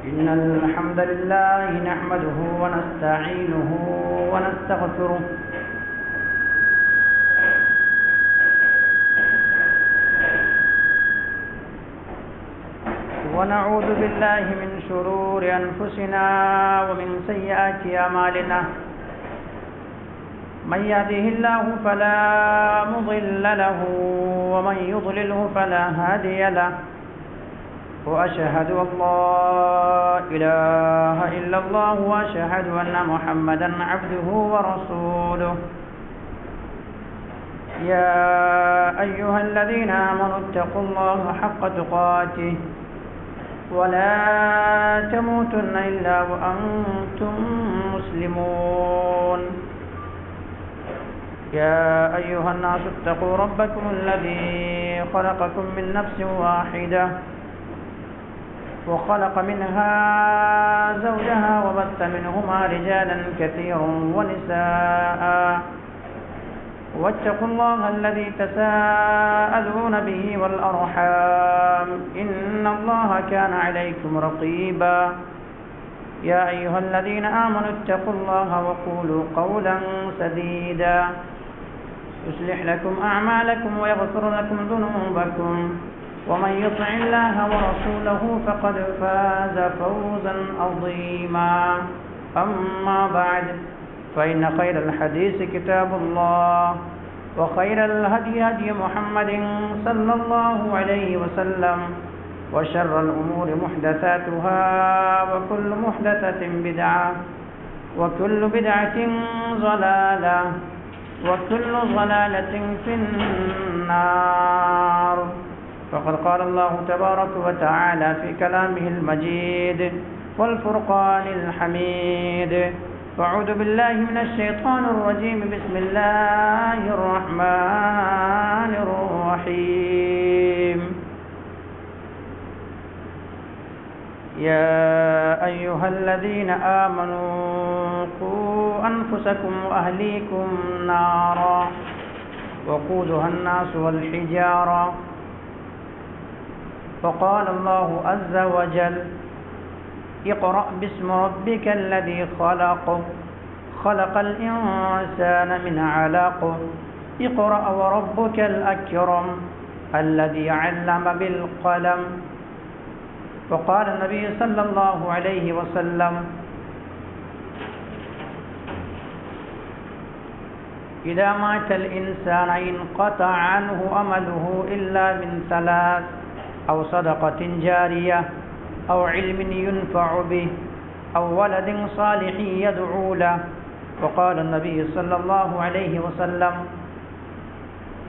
إن الحمد لله نحمده ونستعينه ونستغفره ونعوذ بالله من شرور أنفسنا ومن سيئات أعمالنا من يهده الله فلا مضل له ومن يضلله فلا هادي له وأشهد أن لا إله إلا الله وأشهد أن محمدا عبده ورسوله يا أيها الذين آمنوا اتقوا الله حق تقاته ولا تموتن إلا وأنتم مسلمون يا أيها الناس اتقوا ربكم الذي خلقكم من نفس واحدة وخلق منها زوجها وبث منهما رجالا كثيرا ونساء واتقوا الله الذي تساءلون به والأرحام إن الله كان عليكم رقيبا يا أيها الذين آمنوا اتقوا الله وقولوا قولا سديدا يصلح لكم أعمالكم ويغفر لكم ذنوبكم ومن يطع الله ورسوله فقد فاز فوزا عظيما أما بعد فإن خير الحديث كتاب الله وخير الهدي هدي محمد صلى الله عليه وسلم وشر الأمور محدثاتها وكل محدثة بدعة وكل بدعة ضلالة وكل ضلالة في النار فقد قال الله تبارك وتعالى في كلامه المجيد والفرقان الحميد أعوذ بالله من الشيطان الرجيم بسم الله الرحمن الرحيم يا أيها الذين آمنوا قوا أنفسكم وأهليكم نارا وقودها الناس والحجارة فقال الله عز وجل اقرأ باسم ربك الذي خلق خلق الإنسان من علق اقرأ وربك الأكرم الذي علم بالقلم وقال النبي صلى الله عليه وسلم إذا مات الإنسان انقطع عنه عمله إلا من ثلاث أو صدقة جارية أو علم ينفع به أو ولد صالح يدعو له وقال النبي صلى الله عليه وسلم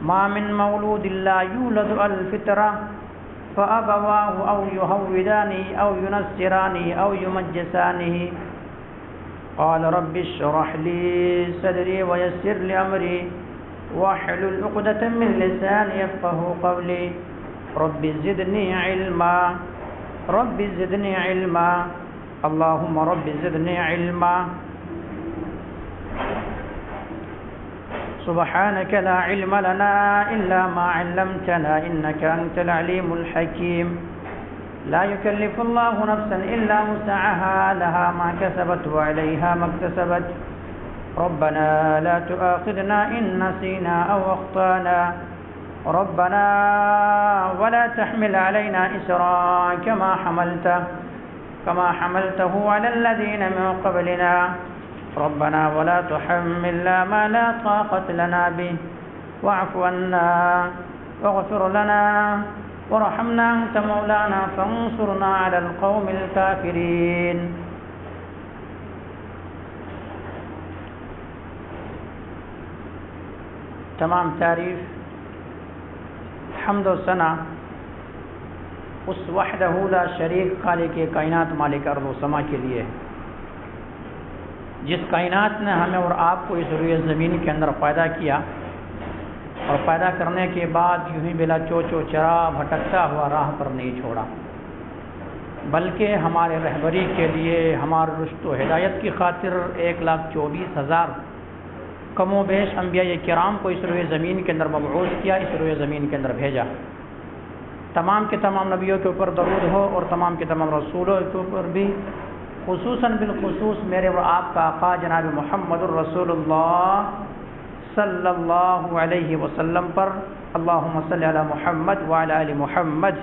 ما من مولود لا يولد على الفطرة فأبواه أو يهودانه أو ينصرانه أو يمجسانه قال رب اشرح لي صدري ويسر لي أمري واحلل عقدة من لساني يفقهوا قولي رب زدني علما رب زدني علما اللهم رب زدني علما سبحانك لا علم لنا إلا ما علمتنا إنك أنت العليم الحكيم لا يكلف الله نفسا إلا وسعها لها ما كسبت وعليها ما اكتسبت ربنا لا تؤاخذنا إن نسينا أو أخطأنا ربنا ولا تحمل علينا إسرا كما حملته على الذين من قبلنا ربنا ولا تحملنا ما لا طاقة لنا به واعف عنا واغفر لنا وارحمنا أنت مولانا فانصرنا على القوم الكافرين تمام تعریف حمد و ثنا اس وحدہ لا شریک خالق کائنات مالک ارض و سما کے لیے جس کائنات نے ہمیں اور آپ کو اس روئے زمین کے اندر پیدا کیا اور پیدا کرنے کے بعد یوں ہی بلا چوچو چرا بھٹکتا ہوا راہ پر نہیں چھوڑا بلکہ ہمارے رہبری کے لیے ہمارے رشد و ہدایت کی خاطر 1,24,000 کم و بیش انبیاء کرام کو اس روئے زمین کے اندر مبعوث کیا، اس روئے زمین کے اندر بھیجا تمام کے تمام نبیوں کے اوپر درود ہو اور تمام کے تمام رسولوں کے اوپر بھی، خصوصاً بالخصوص میرے اور آپ کا آقا جناب محمد الرسول اللہ صلی اللہ علیہ وسلم پر۔ اللہم صلی علی محمد وعلی آل محمد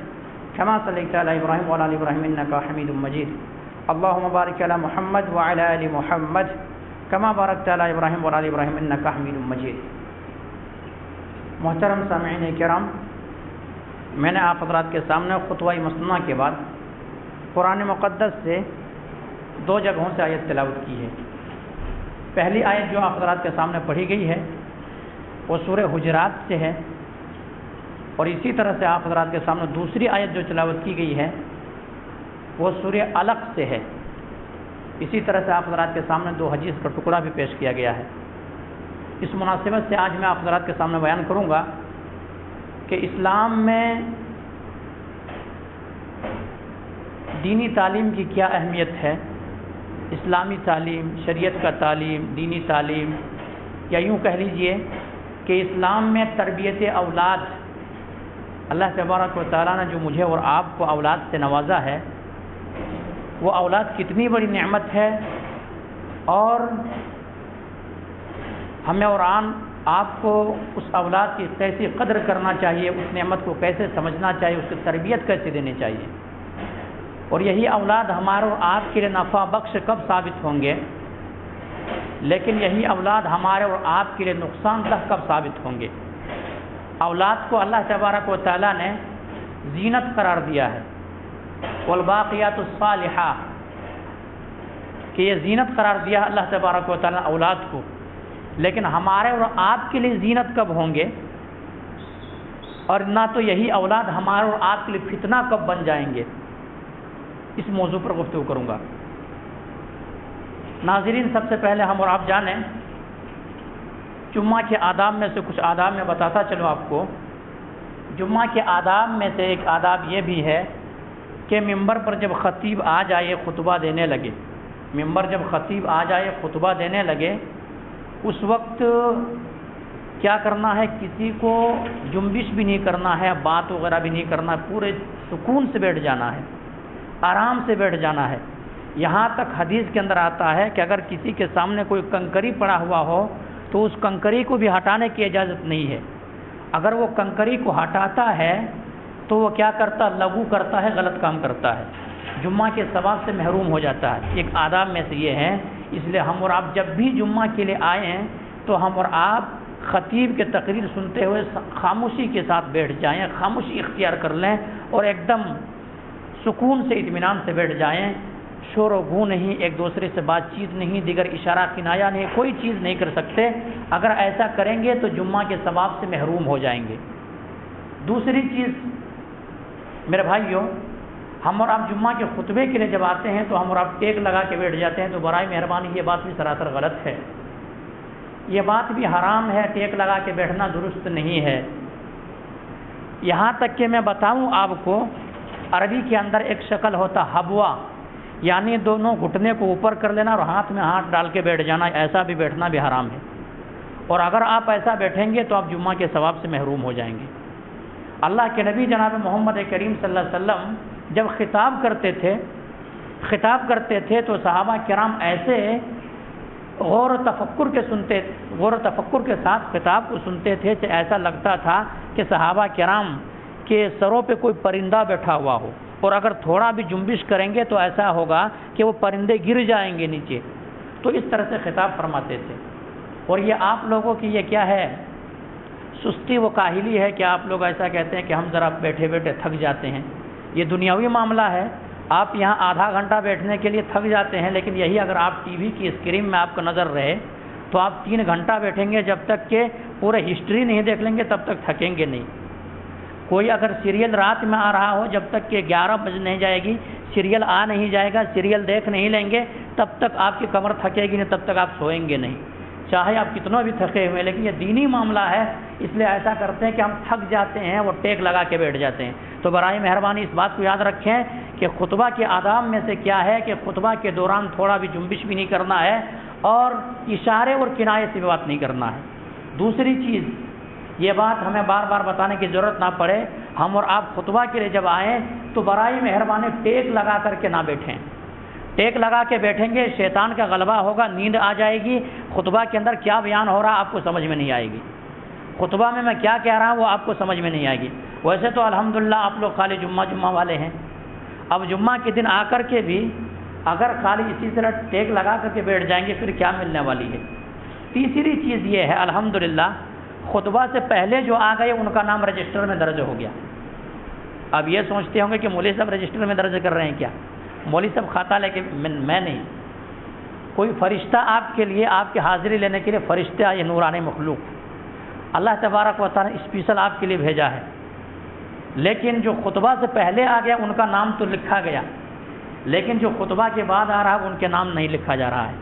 کما صلیت علی ابراہیم وعلی آل ابراہیم انکا حمید مجید۔ اللہم بارک علی محمد وعلی آل محمد کما بارکت علی ابراہیم وعلی آل ابراہیم انکا حمید مجید۔ محترم سامعین کرام، میں نے آپ حضرات کے سامنے خطبہ مسنونہ کے بعد قرآن مقدس سے 2 جگہوں سے آیت تلاوت کی ہے۔ پہلی آیت جو آپ حضرات کے سامنے پڑھی گئی ہے وہ سورہ حجرات سے ہے، اور اسی طرح سے آپ حضرات کے سامنے دوسری آیت جو تلاوت کی گئی ہے وہ سورہ علق سے ہے۔ اسی طرح سے آپ حضرات کے سامنے 2 حدیث کا ٹکڑا بھی پیش کیا گیا ہے۔ اس مناسبت سے آج میں آپ حضرات کے سامنے بیان کروں گا کہ اسلام میں دینی تعلیم کی کیا اہمیت ہے۔ اسلامی تعلیم، شریعت کا تعلیم، دینی تعلیم، یا یوں کہہ لیجئے کہ اسلام میں تربیت اولاد، اللہ تبارک و تعالیٰ نے جو مجھے اور آپ کو اولاد سے نوازا ہے، وہ اولاد کتنی بڑی نعمت ہے، اور ہمیں اور آپ کو اس اولاد کی کیسی قدر کرنا چاہیے، اس نعمت کو کیسے سمجھنا چاہیے، اس کی تربیت کیسے دینی چاہیے، اور یہی اولاد ہمارے اور آپ کے لیے نفع بخش کب ثابت ہوں گے، لیکن یہی اولاد ہمارے اور آپ کے لیے نقصان دہ کب ثابت ہوں گے۔ اولاد کو اللہ تبارک و تعالیٰ نے زینت قرار دیا ہے، والباقیات الصالحات، کہ یہ زینت قرار دیا ہے اللہ تبارک و تعالیٰ نے اولاد کو، لیکن ہمارے اور آپ کے لیے زینت کب ہوں گے، اور نہ تو یہی اولاد ہمارے اور آپ کے لیے فتنہ کب بن جائیں گے، اس موضوع پر گفتگو کروں گا۔ ناظرین، سب سے پہلے ہم اور آپ جانیں جمعہ کے آداب میں سے کچھ آداب میں بتاتا چلوں آپ کو۔ جمعہ کے آداب میں سے ایک آداب یہ بھی ہے کہ ممبر پر جب خطیب آ جائے خطبہ دینے لگے، ممبر جب خطیب آ جائے خطبہ دینے لگے، اس وقت کیا کرنا ہے، کسی کو جنبش بھی نہیں کرنا ہے، بات وغیرہ بھی نہیں کرنا ہے، پورے سکون سے بیٹھ جانا ہے، آرام سے بیٹھ جانا ہے۔ یہاں تک حدیث کے اندر آتا ہے کہ اگر کسی کے سامنے کوئی کنکری پڑا ہوا ہو تو اس کنکری کو بھی ہٹانے کی اجازت نہیں ہے۔ اگر وہ کنکری کو ہٹاتا ہے تو وہ کیا کرتا، لغو کرتا ہے، غلط کام کرتا ہے، جمعہ کے ثواب سے محروم ہو جاتا ہے۔ ایک آداب میں سے یہ ہے، اس لیے ہم اور آپ جب بھی جمعہ کے لیے آئے ہیں تو ہم اور آپ خطیب کے تقریر سنتے ہوئے خاموشی کے ساتھ بیٹھ جائیں، خاموشی اختیار کر لیں اور ایک دم سکون سے اطمینان سے بیٹھ جائیں، شور و گو نہیں، ایک دوسرے سے بات چیت نہیں، دیگر اشارہ کنایا نہیں، کوئی چیز نہیں کر سکتے۔ اگر ایسا کریں گے تو جمعہ کے ثواب سے محروم ہو جائیں گے۔ دوسری چیز میرے بھائیوں، ہم اور آپ جمعہ کے خطبے کے لیے جب آتے ہیں تو ہم اور آپ ٹیک لگا کے بیٹھ جاتے ہیں، تو برائے مہربانی یہ بات بھی سراسر غلط ہے، یہ بات بھی حرام ہے، ٹیک لگا کے بیٹھنا درست نہیں ہے۔ یہاں تک کہ میں بتاؤں آپ کو، عربی کے اندر ایک شکل ہوتا حبوا، یعنی دونوں گھٹنے کو اوپر کر لینا اور ہاتھ میں ہاتھ ڈال کے بیٹھ جانا، ایسا بھی بیٹھنا بھی حرام ہے، اور اگر آپ ایسا بیٹھیں گے تو آپ جمعہ کے ثواب سے محروم ہو جائیں گے۔ اللہ کے نبی جناب محمد کریم صلی اللہ علیہ وسلم جب خطاب کرتے تھے تو صحابہ کرام ایسے غور و تفکر کے ساتھ خطاب کو سنتے تھے کہ ایسا لگتا تھا کہ صحابہ کرام کے سروں پہ کوئی پرندہ بیٹھا ہوا ہو، اور اگر تھوڑا بھی جنبش کریں گے تو ایسا ہوگا کہ وہ پرندے گر جائیں گے نیچے، تو اس طرح سے خطاب فرماتے تھے۔ اور یہ آپ لوگوں کی یہ کیا ہے، سستی و کاہلی ہے کہ آپ لوگ ایسا کہتے ہیں کہ ہم ذرا بیٹھے بیٹھے تھک جاتے ہیں۔ یہ دنیاوی معاملہ ہے، آپ یہاں آدھا گھنٹہ بیٹھنے کے لیے تھک جاتے ہیں، لیکن یہی اگر آپ ٹی وی کی اسکرین میں آپ کا نظر رہے تو آپ 3 گھنٹہ بیٹھیں گے، جب تک کہ پورے ہسٹری نہیں دیکھ لیں گے تب تک تھکیں گے نہیں۔ کوئی اگر سیریل رات میں آ رہا ہو، جب تک کہ 11 بج نہیں جائے گی، سیریل آ نہیں جائے گا، سیریل دیکھ نہیں لیں گے، تب تک آپ کی کمر تھکے گی نہیں، تب تک آپ سوئیں گے نہیں، چاہے آپ کتنا بھی تھکے ہوئے۔ لیکن یہ دینی معاملہ ہے، اس لیے ایسا کرتے ہیں کہ ہم تھک جاتے ہیں، وہ ٹیک لگا کے بیٹھ جاتے ہیں۔ تو برائے مہربانی اس بات کو یاد رکھیں کہ خطبہ کے آداب میں سے کیا ہے کہ خطبہ کے دوران تھوڑا بھی جنبش بھی نہیں کرنا ہے، اور اشارے اور کنایے سے بھی بات نہیں کرنا ہے۔ دوسری چیز، یہ بات ہمیں بار بار بتانے کی ضرورت نہ پڑے، ہم اور آپ خطبہ کے لیے جب آئیں تو برائے مہربانی ٹیک لگا کر کے نہ بیٹھیں۔ ٹیک لگا کے بیٹھیں گے شیطان کا غلبہ ہوگا، نیند آ جائے گی، خطبہ کے اندر کیا بیان ہو رہا آپ کو سمجھ میں نہیں آئے گی، خطبہ میں کیا کہہ رہا ہوں وہ آپ کو سمجھ میں نہیں آئے گی۔ ویسے تو الحمدللہ آپ لوگ خالی جمعہ والے ہیں، اب جمعہ کے دن آ کر کے بھی اگر خالی اسی طرح ٹیک لگا کر کے بیٹھ جائیں گے پھر کیا ملنے والی ہے۔ تیسری چیز یہ ہے الحمدللہ خطبہ سے پہلے جو آ گئے ان کا نام رجسٹر میں درج ہو گیا۔ اب یہ سوچتے ہوں گے کہ مولوی صاحب رجسٹر میں درج کر رہے ہیں کیا؟ مولوی صاحب کھاتا لے کے میں نہیں، کوئی فرشتہ آپ کے لیے آپ کی حاضری لینے کے لیے فرشتہ یہ نورانی مخلوق اللہ تبارک و تعالیٰ نے اسپیشل آپ کے لیے بھیجا ہے، لیکن جو خطبہ سے پہلے آ گیا ان کا نام تو لکھا گیا، لیکن جو خطبہ کے بعد آ رہا ان کے نام نہیں لکھا جا رہا ہے۔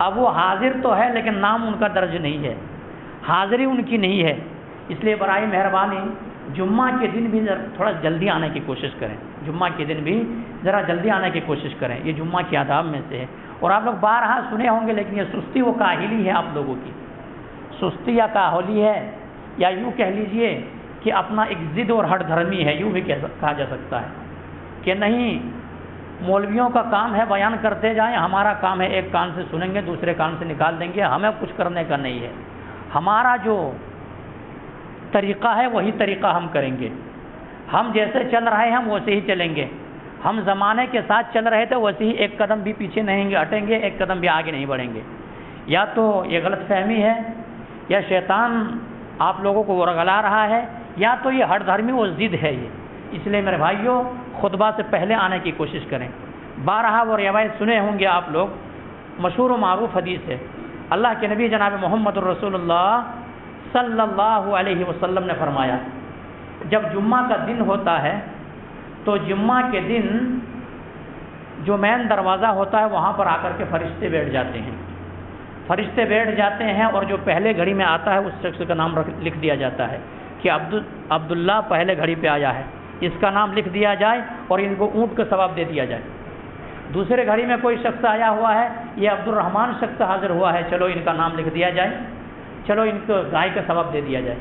اب وہ حاضر تو ہے لیکن نام ان کا درج نہیں ہے، حاضری ان کی نہیں ہے، اس لیے برائے مہربانی جمعہ کے دن بھی تھوڑا جلدی آنے کی کوشش کریں، جمعہ کے دن بھی ذرا جلدی آنے کی کوشش کریں، یہ جمعہ کے آداب میں سے ہے۔ اور آپ لوگ بارہا سنے ہوں گے لیکن یہ سستی و کاہلی ہے آپ لوگوں کی، سستی یا کاہلی ہے، یا یوں کہہ لیجئے کہ اپنا ایک ضد اور ہٹ دھرمی ہے، یوں بھی کہا جا سکتا ہے کہ نہیں مولویوں کا کام ہے بیان کرتے جائیں، ہمارا کام ہے ایک کان سے سنیں گے دوسرے کان سے نکال دیں گے، ہمیں کچھ کرنے کا نہیں ہے، ہمارا جو طریقہ ہے وہی طریقہ ہم کریں گے، ہم جیسے چل رہے ہیں ہم ویسے ہی چلیں گے، ہم زمانے کے ساتھ چل رہے تھے ویسے ہی ایک قدم بھی پیچھے نہیں ہٹیں گے، ایک قدم بھی آگے نہیں بڑھیں گے۔ یا تو یہ غلط فہمی ہے یا شیطان آپ لوگوں کو ورغلا رہا ہے، یا تو یہ ہٹ دھرمی و ضد ہے یہ، اس لیے میرے بھائیوں خطبہ سے پہلے آنے کی کوشش کریں۔ بارہا وہ روایت سنے ہوں گے آپ لوگ، مشہور و معروف حدیث ہے، اللہ کے نبی جناب محمد الرسول اللہ صلی اللہ علیہ وسلم نے فرمایا جب جمعہ کا دن ہوتا ہے تو جمعہ کے دن جو مین دروازہ ہوتا ہے وہاں پر آ کر کے فرشتے بیٹھ جاتے ہیں، فرشتے بیٹھ جاتے ہیں اور جو پہلے گھڑی میں آتا ہے اس شخص کا نام لکھ دیا جاتا ہے کہ عبداللہ پہلے گھڑی پہ آیا ہے، اس کا نام لکھ دیا جائے اور ان کو اونٹ کا ثواب دے دیا جائے۔ دوسرے گھڑی میں کوئی شخص آیا ہوا ہے، یہ عبد الرحمن شخص حاضر ہوا ہے، چلو ان کا نام لکھ دیا جائے، چلو ان کو گائے کا ثواب دے دیا جائے۔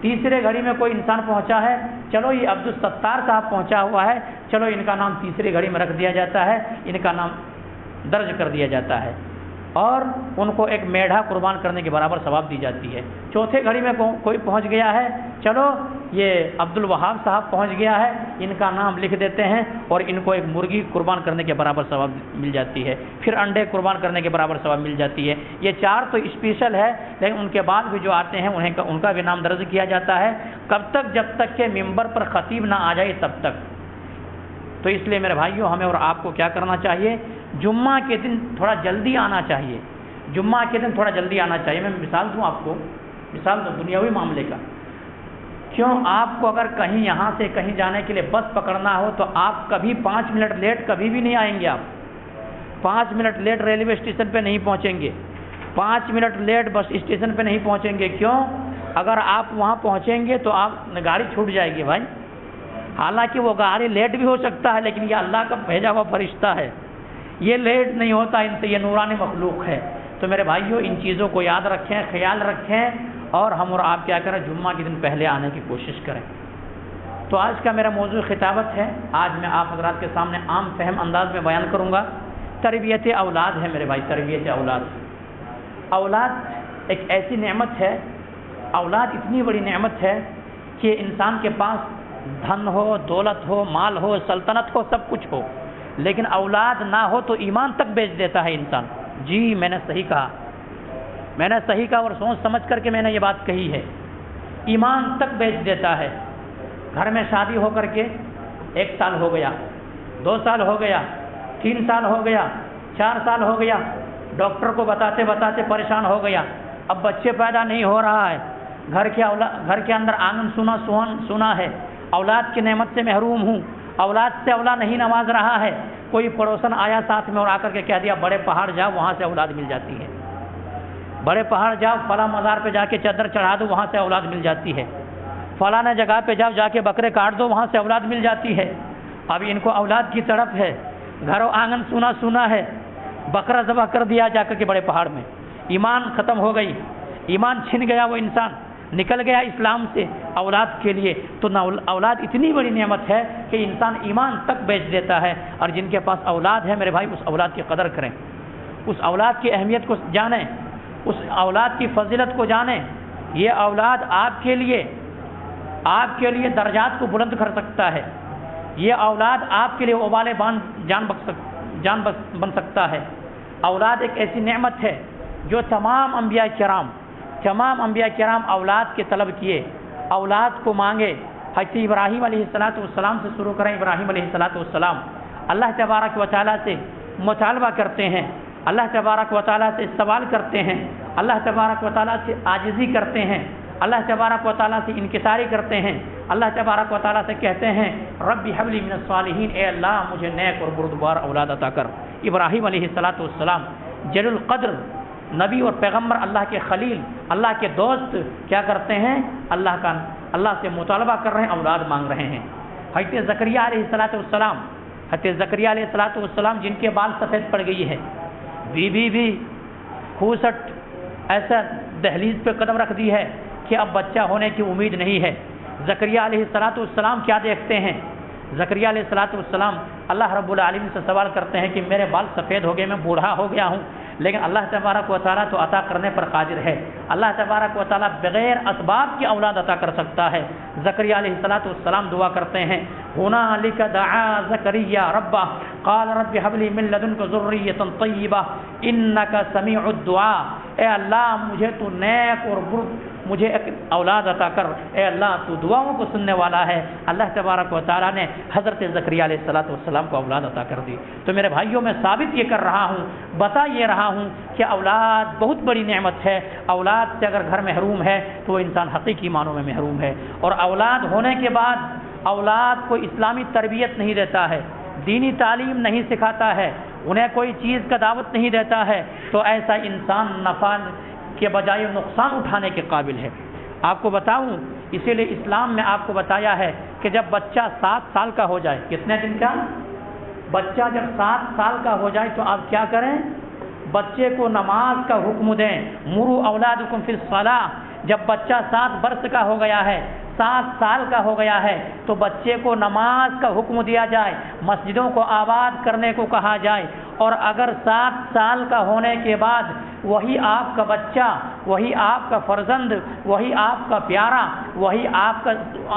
تیسرے گھڑی میں کوئی انسان پہنچا ہے، چلو یہ عبد الستار صاحب پہنچا ہوا ہے، چلو ان کا نام تیسری گھڑی میں رکھ دیا جاتا ہے، ان کا نام درج کر دیا جاتا ہے اور ان کو ایک میڑھا قربان کرنے کے برابر ثواب دی جاتی ہے۔ چوتھے گھڑی میں کوئی پہنچ گیا ہے، چلو یہ عبد الوہاب صاحب پہنچ گیا ہے، ان کا نام لکھ دیتے ہیں اور ان کو ایک مرغی قربان کرنے کے برابر ثواب مل جاتی ہے، پھر انڈے قربان کرنے کے برابر ثواب مل جاتی ہے۔ یہ چار تو اسپیشل ہے، لیکن ان کے بعد بھی جو آتے ہیں ان کا بھی نام درج کیا جاتا ہے، کب تک؟ جب تک کہ ممبر پر خطیب نہ آ جائے تب تک۔ تو اس لیے میرے بھائیوں ہمیں اور آپ کو کیا کرنا چاہیے؟ جمعہ کے دن تھوڑا جلدی آنا چاہیے، جمعہ کے دن تھوڑا جلدی آنا چاہیے۔ میں مثال دوں آپ کو، مثال دوں دنیاوی معاملے کا، کیوں آپ کو اگر کہیں یہاں سے کہیں جانے کے لیے بس پکڑنا ہو تو آپ کبھی 5 منٹ لیٹ کبھی بھی نہیں آئیں گے، آپ 5 منٹ لیٹ ریلوے اسٹیشن پہ نہیں پہنچیں گے، 5 منٹ لیٹ بس اسٹیشن پہ نہیں پہنچیں گے۔ کیوں؟ اگر آپ وہاں پہنچیں گے تو آپ گاڑی چھوٹ جائے گی بھائی، حالانکہ وہ گاڑی لیٹ بھی ہو سکتا ہے لیکن یہ اللہ کا بھیجا ہوا فرشتہ ہے، یہ لیٹ نہیں ہوتا، ان سے یہ نورانی مخلوق ہے۔ تو میرے بھائیوں ان چیزوں کو یاد رکھیں، خیال رکھیں اور ہم اور آپ کیا کریں؟ جمعہ کے دن پہلے آنے کی کوشش کریں۔ تو آج کا میرا موضوع خطابت ہے، آج میں آپ حضرات کے سامنے عام فہم انداز میں بیان کروں گا۔ تربیت اولاد ہے میرے بھائی، تربیت اولاد۔ اولاد ایک ایسی نعمت ہے، اولاد اتنی بڑی نعمت ہے کہ انسان کے پاس دھن ہو، دولت ہو، مال ہو، سلطنت ہو، سب کچھ ہو، لیکن اولاد نہ ہو تو ایمان تک بیچ دیتا ہے انسان۔ جی میں نے صحیح کہا، میں نے صحیح کہا اور سوچ سمجھ کر کے میں نے یہ بات کہی ہے، ایمان تک بیچ دیتا ہے۔ گھر میں شادی ہو کر کے 1 سال ہو گیا، 2 سال ہو گیا، 3 سال ہو گیا، 4 سال ہو گیا، ڈاکٹر کو بتاتے بتاتے پریشان ہو گیا، اب بچے پیدا نہیں ہو رہا ہے، گھر کے اندر آنگن سونا ہے، اولاد کی نعمت سے محروم ہوں، اولاد سے اولاد نہیں نواز رہا ہے۔ کوئی پڑوسن آیا ساتھ میں اور آ کر کے کہہ دیا بڑے پہاڑ جاؤ وہاں سے اولاد مل جاتی ہے، بڑے پہاڑ جاؤ فلاں مزار پہ جا کے چادر چڑھا دو وہاں سے اولاد مل جاتی ہے، فلاں جگہ پہ جاؤ جا کے بکرے کاٹ دو وہاں سے اولاد مل جاتی ہے۔ اب ان کو اولاد کی تڑپ ہے، گھر و آنگن سونا ہے، بکرا ذبح کر دیا جا کر کے بڑے پہاڑ میں، ایمان ختم ہو گئی، ایمان چھن گیا وہ انسان، نکل گیا اسلام سے اولاد کے لیے، تو اولاد اتنی بڑی نعمت ہے کہ انسان ایمان تک بیچ دیتا ہے۔ اور جن کے پاس اولاد ہے میرے بھائی، اس اولاد کی قدر کریں، اس اولاد کی اہمیت کو جانیں، اس اولاد کی فضیلت کو جانیں۔ یہ اولاد آپ کے لیے درجات کو بلند کر سکتا ہے، یہ اولاد آپ کے لیے وبال جان بن سکتا ہے۔ اولاد ایک ایسی نعمت ہے جو تمام انبیاء کرام اولاد کے طلب کیے، اولاد کو مانگے۔ حضرت ابراہیم علیہ السلام سے شروع کریں۔ ابراہیم علیہ السلام اللہ تبارک و تعالیٰ سے مطالبہ کرتے ہیں، اللہ تبارک و تعالیٰ سے سوال کرتے ہیں، اللہ تبارک و تعالیٰ سے عاجزی کرتے ہیں، اللہ تبارک و تعالیٰ سے انکساری کرتے ہیں، اللہ تبارک و تعالیٰ سے کہتے ہیں رب هب لي من الصالحین، اے اللہ مجھے نیک اور بردبار اولاد عطا کر۔ ابراہیم علیہ السلام جلیل القدر نبی اور پیغمبر، اللہ کے خلیل، اللہ کے دوست، کیا کرتے ہیں؟ اللہ سے مطالبہ کر رہے ہیں، اولاد مانگ رہے ہیں۔ حضرت زکریا علیہ السلام جن کے بال سفید پڑ گئی ہے، بیوی بھی خوسٹ ایسا دہلیز پہ قدم رکھ دی ہے کہ اب بچہ ہونے کی امید نہیں ہے۔ زکریا علیہ السلام کیا دیکھتے ہیں؟ زکریا علیہ السلام اللہ رب العالمین سے سوال کرتے ہیں کہ میرے بال سفید ہو گئے، میں بوڑھا ہو گیا ہوں، لیکن اللہ تبارک و تعالیٰ تو عطا کرنے پر قادر ہے۔ اللہ تبارک و تعالیٰ بغیر اسباب کی اولاد عطا کر سکتا ہے۔ زکریا علیہ السلام دعا کرتے ہیں هنالک دعا زکریا ربہ قال رب هب لي من لدنک ذریۃ طیبہ انک سمیع الدعاء، اے اللہ مجھے تو نیک اور مجھے ایک اولاد عطا کر، اے اللہ تو دعاؤں کو سننے والا ہے۔ اللہ تبارک و تعالیٰ نے حضرت زکریا علیہ السلام کو اولاد عطا کر دی۔ تو میرے بھائیوں میں ثابت یہ کر رہا ہوں، بتا یہ رہا ہوں کہ اولاد بہت بڑی نعمت ہے۔ اولاد سے اگر گھر محروم ہے تو وہ انسان حقیقی معنوں میں محروم ہے۔ اور اولاد ہونے کے بعد اولاد کو اسلامی تربیت نہیں دیتا ہے، دینی تعلیم نہیں سکھاتا ہے، انہیں کوئی چیز کا دعوت نہیں دیتا ہے، تو ایسا انسان نفع کے بجائے نقصان اٹھانے کے قابل ہے۔ آپ کو بتاؤں، اسی لیے اسلام میں آپ کو بتایا ہے کہ جب بچہ 7 سال کا ہو جائے، کتنے دن کا؟ بچہ جب 7 سال کا ہو جائے تو آپ کیا کریں؟ بچے کو نماز کا حکم دیں۔ مروا اولادکم فی الصلاۃ، جب بچہ 7 برس کا ہو گیا ہے، 7 سال کا ہو گیا ہے، تو بچے کو نماز کا حکم دیا جائے، مسجدوں کو آباد کرنے کو کہا جائے۔ اور اگر 7 سال کا ہونے کے بعد وہی آپ کا بچہ، وہی آپ کا فرزند، وہی آپ کا پیارا، وہی آپ کا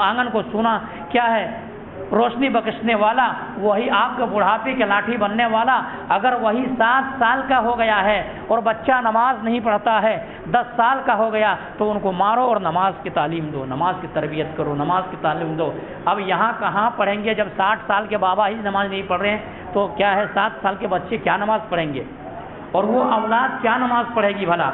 آنگن کو سونا کیا ہے روشنی بخشنے والا، وہی آپ کا بڑھاپے کے لاٹھی بننے والا، اگر وہی 7 سال کا ہو گیا ہے اور بچہ نماز نہیں پڑھتا ہے، 10 سال کا ہو گیا، تو ان کو مارو اور نماز کی تعلیم دو، نماز کی تربیت کرو، نماز کی تعلیم دو۔ اب یہاں کہاں پڑھیں گے جب 60 سال کے بابا ہی نماز نہیں پڑھ رہے ہیں، تو کیا ہے 7 سال کے بچے کیا نماز پڑھیں گے؟ اور وہ اولاد کیا نماز پڑھے گی بھلا؟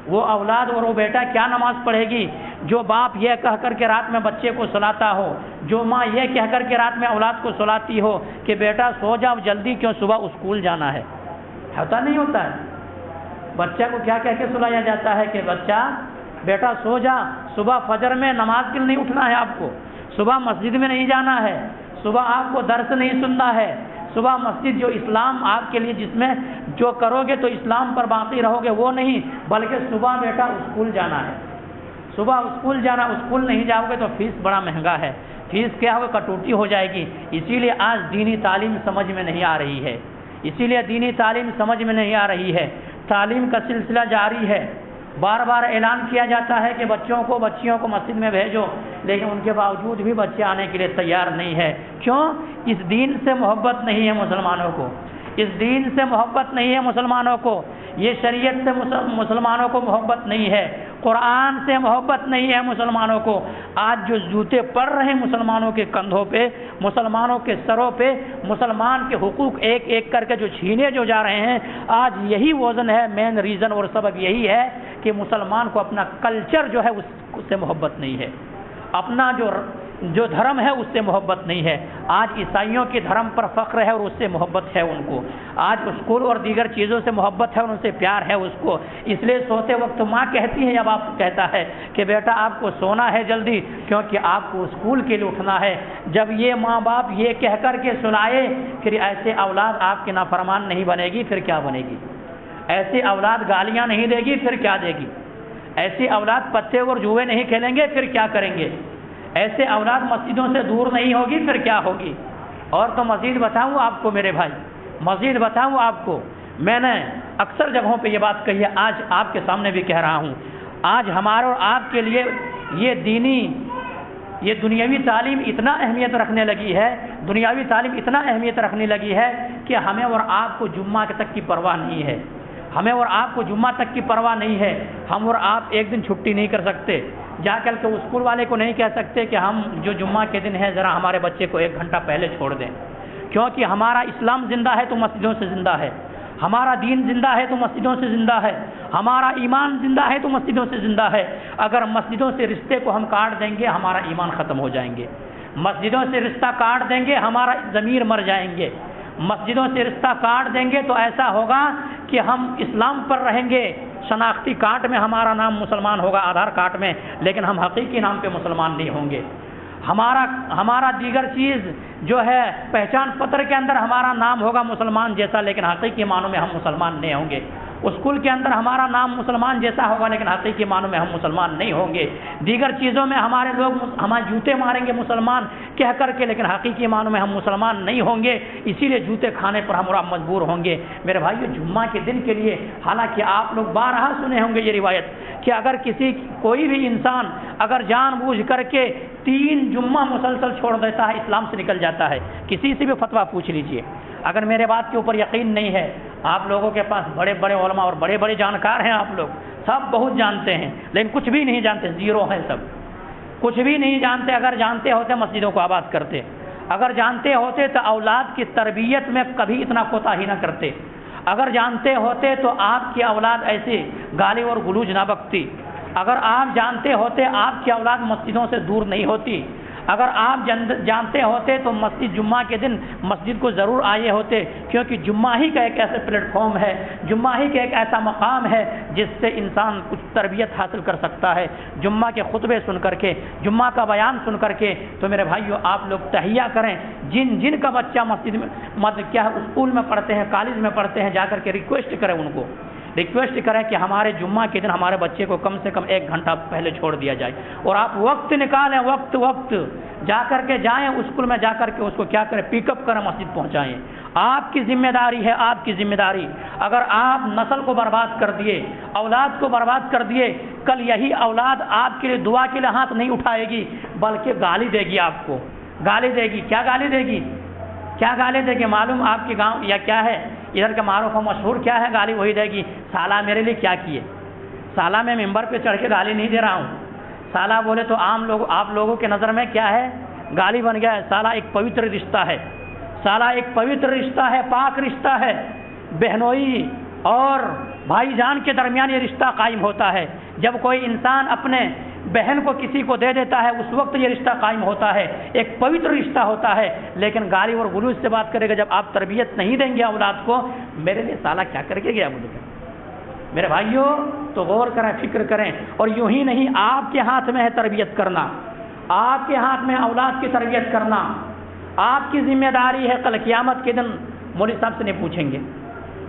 وہ اولاد اور وہ بیٹا کیا نماز پڑھے گی؟ جو باپ یہ کہہ کر کے رات میں بچے کو سلاتا ہو، جو ماں یہ کہہ کر کے رات میں اولاد کو سلاتی ہو کہ بیٹا سو جاؤ جلدی، کیوں صبح اسکول جانا ہے، ہوتا نہیں ہوتا ہے؟ بچہ کو کیا کہہ کے سلایا جاتا ہے کہ بچہ بیٹا سو جا، صبح فجر میں نماز کے لیے نہیں اٹھنا ہے، آپ کو صبح مسجد میں نہیں جانا ہے، صبح آپ کو درس نہیں سننا ہے، صبح مسجد جو اسلام آپ کے لیے جس میں جو کرو گے تو اسلام پر باقی رہو گے وہ نہیں، بلکہ صبح بیٹا اسکول جانا ہے، صبح اسکول جانا، اسکول نہیں جاؤ گے تو فیس بڑا مہنگا ہے، فیس کیا ہوگا؟ کٹوٹی ہو جائے گی۔ اسی لیے آج دینی تعلیم سمجھ میں نہیں آ رہی ہے، اسی لیے دینی تعلیم سمجھ میں نہیں آ رہی ہے۔ تعلیم کا سلسلہ جاری ہے، بار بار اعلان کیا جاتا ہے کہ بچیوں کو مسجد میں بھیجو، لیکن ان کے باوجود بھی بچے آنے کے لیے تیار نہیں ہے۔ کیوں؟ اس دین سے محبت نہیں ہے مسلمانوں کو، اس دین سے محبت نہیں ہے مسلمانوں کو، یہ شریعت سے مسلمانوں کو محبت نہیں ہے، قرآن سے محبت نہیں ہے مسلمانوں کو۔ آج جو جوتے پڑ رہے ہیں مسلمانوں کے کندھوں پہ، مسلمانوں کے سروں پہ، مسلمان کے حقوق ایک ایک کر کے جو چھینے جو جا رہے ہیں، آج یہی وزن ہے، مین ریزن اور سبب یہی ہے کہ مسلمان کو اپنا کلچر جو ہے اس سے محبت نہیں ہے، اپنا جو دھرم ہے اس سے محبت نہیں ہے۔ آج عیسائیوں کے دھرم پر فخر ہے اور اس سے محبت ہے ان کو، آج اسکول اور دیگر چیزوں سے محبت ہے اور ان سے پیار ہے اس کو۔ اس لیے سوتے وقت ماں کہتی ہے یا باپ کہتا ہے کہ بیٹا آپ کو سونا ہے جلدی، کیونکہ آپ کو اسکول کے لیے اٹھنا ہے۔ جب یہ ماں باپ یہ کہہ کر کے سنائے، پھر ایسے اولاد آپ کے نافرمان نہیں بنے گی، پھر کیا بنے گی؟ ایسی اولاد گالیاں نہیں دے گی، پھر کیا دے گی؟ ایسی اولاد پتے اور جوئے نہیں کھیلیں گے پھر کیا کریں گے؟ ایسے اولاد مسجدوں سے دور نہیں ہوگی پھر کیا ہوگی؟ اور تو مزید بتاؤں آپ کو میرے بھائی، مزید بتاؤں آپ کو، میں نے اکثر جگہوں پہ یہ بات کہی ہے، آج آپ کے سامنے بھی کہہ رہا ہوں، آج ہمارے اور آپ کے لیے یہ دینی، یہ دنیاوی تعلیم اتنا اہمیت رکھنے لگی ہے، دنیاوی تعلیم اتنا اہمیت رکھنے لگی ہے کہ ہمیں اور آپ کو جمعہ تک کی پرواہ نہیں ہے، ہمیں اور آپ کو جمعہ تک کی پرواہ نہیں ہے۔ ہم اور آپ ایک دن چھٹی نہیں کر سکتے، جا کر کے اسکول والے کو نہیں کہہ سکتے کہ ہم جو جمعہ کے دن ہے ذرا ہمارے بچے کو 1 گھنٹہ پہلے چھوڑ دیں، کیونکہ ہمارا اسلام زندہ ہے تو مسجدوں سے زندہ ہے، ہمارا دین زندہ ہے تو مسجدوں سے زندہ ہے، ہمارا ایمان زندہ ہے تو مسجدوں سے زندہ ہے۔ اگر مسجدوں سے رشتے کو ہم کاٹ دیں گے ہمارا ایمان ختم ہو جائیں گے، مسجدوں سے رشتہ کاٹ دیں گے ہمارا ضمیر مر جائیں گے، مسجدوں سے رشتہ کاٹ دیں گے تو ایسا ہوگا کہ ہم اسلام پر رہیں گے، شناختی کارڈ میں ہمارا نام مسلمان ہوگا، آدھار کارڈ میں، لیکن ہم حقیقی نام پہ مسلمان نہیں ہوں گے۔ ہمارا دیگر چیز جو ہے پہچان پتر کے اندر ہمارا نام ہوگا مسلمان جیسا، لیکن حقیقی معنوں میں ہم مسلمان نہیں ہوں گے۔ اسکول کے اندر ہمارا نام مسلمان جیسا ہوگا لیکن حقیقی معنوں میں ہم مسلمان نہیں ہوں گے۔ دیگر چیزوں میں ہمارے لوگ ہمارے جوتے ماریں گے مسلمان کہہ کر کے، لیکن حقیقی معنوں میں ہم مسلمان نہیں ہوں گے، اسی لیے جوتے کھانے پر ہم مجبور ہوں گے۔ میرے بھائیو، جمعہ کے دن کے لیے، حالانکہ آپ لوگ بارہا سنے ہوں گے یہ روایت کہ اگر کوئی بھی انسان اگر جان بوجھ کر کے 3 جمعہ مسلسل چھوڑ دیتا ہے اسلام سے نکل جاتا ہے۔ کسی سے بھی فتویٰ پوچھ لیجئے، اگر میرے بات کے اوپر یقین نہیں ہے، آپ لوگوں کے پاس بڑے بڑے علماء اور بڑے بڑے جانکار ہیں، آپ لوگ سب بہت جانتے ہیں لیکن کچھ بھی نہیں جانتے، زیرو ہیں سب، کچھ بھی نہیں جانتے۔ اگر جانتے ہوتے مسجدوں کو آباد کرتے، اگر جانتے ہوتے تو اولاد کی تربیت میں کبھی اتنا کوتاہی نہ کرتے، اگر جانتے ہوتے تو آپ کی اولاد ایسے گالی اور گلوج نہ بکتی، اگر آپ جانتے ہوتے آپ کی اولاد مسجدوں سے دور نہیں ہوتی، اگر آپ جانتے ہوتے تو مسجد جمعہ کے دن مسجد کو ضرور آئے ہوتے، کیونکہ جمعہ ہی کا ایک ایسا پلیٹ فارم ہے، جمعہ ہی کا ایک ایسا مقام ہے جس سے انسان کچھ تربیت حاصل کر سکتا ہے۔ جمعہ کے خطبے سن کر کے، جمعہ کا بیان سن کر کے، تو میرے بھائیو آپ لوگ تہیہ کریں، جن کا بچہ مسجد میں کیا اسکول میں پڑھتے ہیں، کالج میں پڑھتے ہیں، جا کر کے ریکویسٹ کریں، ان کو ریکویسٹ کریں کہ ہمارے جمعہ کے دن ہمارے بچے کو کم سے کم 1 گھنٹہ پہلے چھوڑ دیا جائے، اور آپ وقت نکالیں، وقت جا کر کے جائیں اسکول میں، جا کر کے اس کو کیا کریں، پک اپ کریں، مسجد پہنچائیں۔ آپ کی ذمہ داری ہے، آپ کی ذمہ داری۔ اگر آپ نسل کو برباد کر دیے، اولاد کو برباد کر دیے، کل یہی اولاد آپ کے لیے دعا کے لیے ہاتھ نہیں اٹھائے گی بلکہ گالی دے گی، آپ کو گالی دے گی۔ کیا گالی دے گی؟ کیا گالی دے گی معلوم؟ آپ کے گاؤں یا کیا ہے ادھر کا معروف و مشہور کیا ہے؟ گالی وہی دے گی، سالہ میرے لیے کیا کیے؟ سالہ میں ممبر پہ چڑھ کے گالی نہیں دے رہا ہوں، سالہ بولے تو آپ لوگوں کے نظر میں کیا ہے؟ گالی بن گیا ہے۔ سالہ ایک پوتر رشتہ ہے، سالہ ایک پوتر رشتہ ہے، پاک رشتہ ہے، بہنوئی اور بھائی جان کے درمیان یہ رشتہ قائم ہوتا ہے۔ جب کوئی انسان اپنے بہن کو کسی کو دے دیتا ہے اس وقت یہ رشتہ قائم ہوتا ہے، ایک پوتر رشتہ ہوتا ہے۔ لیکن گالی اور گلوج سے بات کرے گا جب آپ تربیت نہیں دیں گے اولاد کو، میرے لیے سالہ کیا کر کے گیا بولے گا۔ میرے بھائیوں تو غور کریں، فکر کریں، اور یوں ہی نہیں، آپ کے ہاتھ میں ہے تربیت کرنا، آپ کے ہاتھ میں اولاد کی تربیت کرنا، آپ کی ذمہ داری ہے۔ کل قیامت کے دن مولوی صاحب سے نہیں پوچھیں گے،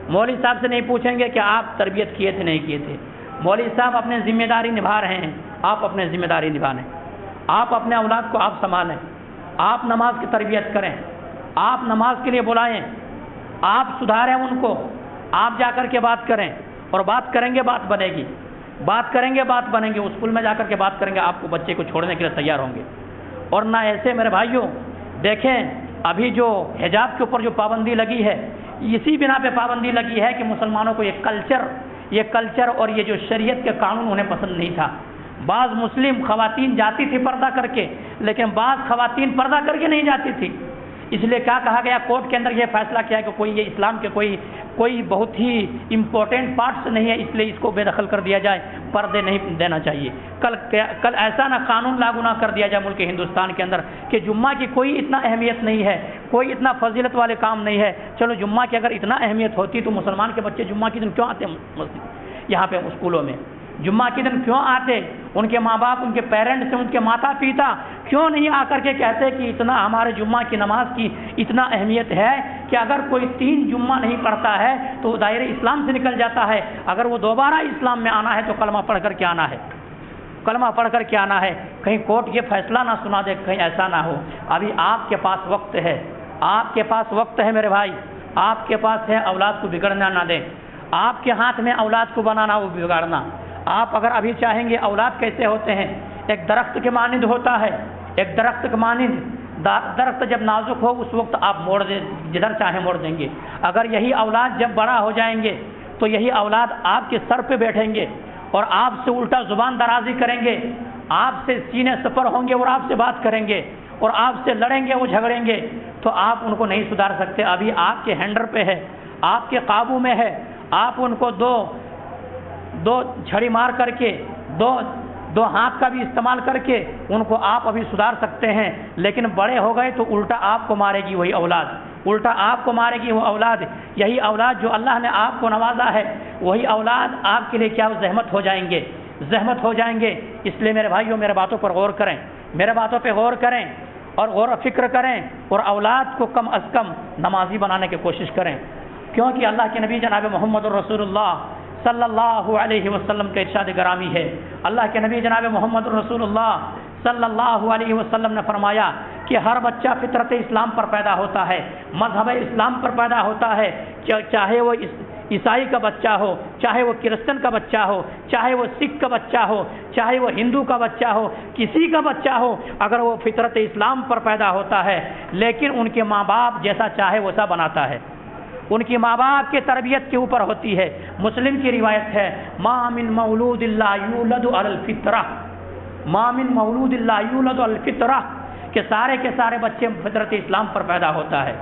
مولوی صاحب سے نہیں پوچھیں گے کہ آپ تربیت کیے تھے نہیں کیے تھے۔ مولوی صاحب اپنے ذمہ داری نبھا رہے ہیں، آپ اپنے ذمہ داری نبھائیں، آپ اپنے اولاد کو آپ سنبھالیں، آپ نماز کی تربیت کریں، آپ نماز کے لیے بلائیں، آپ سدھاریں ان کو، آپ جا کر کے بات کریں، اور بات کریں گے بات بنے گی، بات کریں گے بات بنے گی۔ اسکول میں جا کر کے بات کریں گے، آپ کو بچے کو چھوڑنے کے لیے تیار ہوں گے۔ اور نہ ایسے میرے بھائیوں دیکھیں، ابھی جو حجاب کے اوپر جو پابندی لگی ہے، اسی بنا پہ پابندی لگی ہے کہ مسلمانوں کو یہ کلچر اور یہ جو شریعت کے قانون انہیں پسند نہیں تھا۔ بعض مسلم خواتین جاتی تھی پردہ کر کے، لیکن بعض خواتین پردہ کر کے نہیں جاتی تھی۔ اس لیے کیا کہا گیا، کورٹ کے اندر یہ فیصلہ کیا کہ کوئی یہ اسلام کے کوئی بہت ہی امپورٹنٹ پارٹس نہیں ہے، اس لیے اس کو بے دخل کر دیا جائے، پردے نہیں دینا چاہیے۔ کل ایسا نہ قانون لاگو نہ کر دیا جائے ملک ہندوستان کے اندر کہ جمعہ کی کوئی اتنا اہمیت نہیں ہے، کوئی اتنا فضیلت والے کام نہیں ہے۔ چلو جمعہ کی اگر اتنا اہمیت ہوتی تو مسلمان کے بچے جمعہ کے دن کیوں آتے مسجد یہاں پہ اسکولوں میں؟ جمعہ کے دن کیوں آتے؟ ان کے ماں باپ، ان کے پیرنٹس، ان کے ماتا پیتا کیوں نہیں آ کر کے کہتے کہ اتنا ہمارے جمعہ کی نماز کی اتنا اہمیت ہے کہ اگر کوئی 3 جمعہ نہیں پڑھتا ہے تو وہ دائرے اسلام سے نکل جاتا ہے، اگر وہ دوبارہ اسلام میں آنا ہے تو کلمہ پڑھ کر کے آنا ہے، کلمہ پڑھ کر کے آنا ہے، کہیں کورٹ یہ فیصلہ نہ سنا دے، کہیں ایسا نہ ہو۔ ابھی آپ کے پاس وقت ہے، آپ کے پاس وقت ہے میرے بھائی، آپ کے پاس ہے، اولاد کو بگڑنا نہ دیں، آپ کے ہاتھ میں اولاد کو بنانا وہ بگاڑنا۔ آپ اگر ابھی چاہیں گے، اولاد کیسے ہوتے ہیں؟ ایک درخت کے مانند ہوتا ہے، ایک درخت کے مانند، درخت جب نازک ہو اس وقت آپ موڑ دیں، جدھر چاہیں موڑ دیں گے۔ اگر یہی اولاد جب بڑا ہو جائیں گے تو یہی اولاد آپ کے سر پہ بیٹھیں گے اور آپ سے الٹا زبان درازی کریں گے، آپ سے سینے سپر ہوں گے اور آپ سے بات کریں گے اور آپ سے لڑیں گے، وہ جھگڑیں گے، تو آپ ان کو نہیں سدھار سکتے۔ ابھی آپ کے ہینڈر پہ ہے، آپ کے قابو میں ہے، آپ ان کو دو جھڑی مار کر کے، دو ہاتھ کا بھی استعمال کر کے ان کو آپ ابھی سدھار سکتے ہیں، لیکن بڑے ہو گئے تو الٹا آپ کو مارے گی وہی اولاد، الٹا آپ کو مارے گی وہ اولاد۔ یہی اولاد جو اللہ نے آپ کو نوازا ہے، وہی اولاد آپ کے لیے کیا زحمت ہو جائیں گے، زحمت ہو جائیں گے۔ اس لیے میرے بھائیوں، میرے باتوں پر غور کریں، میرے باتوں پہ غور کریں اور غور و فکر کریں، اور اولاد کو کم از کم نمازی بنانے کی کوشش کریں، کیونکہ اللہ کے نبی جناب محمد رسول اللہ صلی اللہ علیہ وسلم کا ارشاد گرامی ہے۔ اللہ کے نبی جناب محمد رسول اللہ صلی اللہ علیہ وسلم نے فرمایا کہ ہر بچہ فطرت اسلام پر پیدا ہوتا ہے، مذہب اسلام پر پیدا ہوتا ہے، چاہے وہ عیسائی کا بچہ ہو، چاہے وہ کرسچن کا بچہ ہو، چاہے وہ سکھ کا بچہ ہو، چاہے وہ ہندو کا بچہ ہو، کسی کا بچہ ہو، اگر وہ فطرت اسلام پر پیدا ہوتا ہے، لیکن ان کے ماں باپ جیسا چاہے ویسا بناتا ہے، ان کی ماں باپ کی تربیت کے اوپر ہوتی ہے۔ مسلم کی روایت ہے، ما من مولود الا یولد علی الفطرہ، ما من مولود الا یولد علی الفطرہ، کہ سارے کے سارے بچے فطرت اسلام پر پیدا ہوتا ہے۔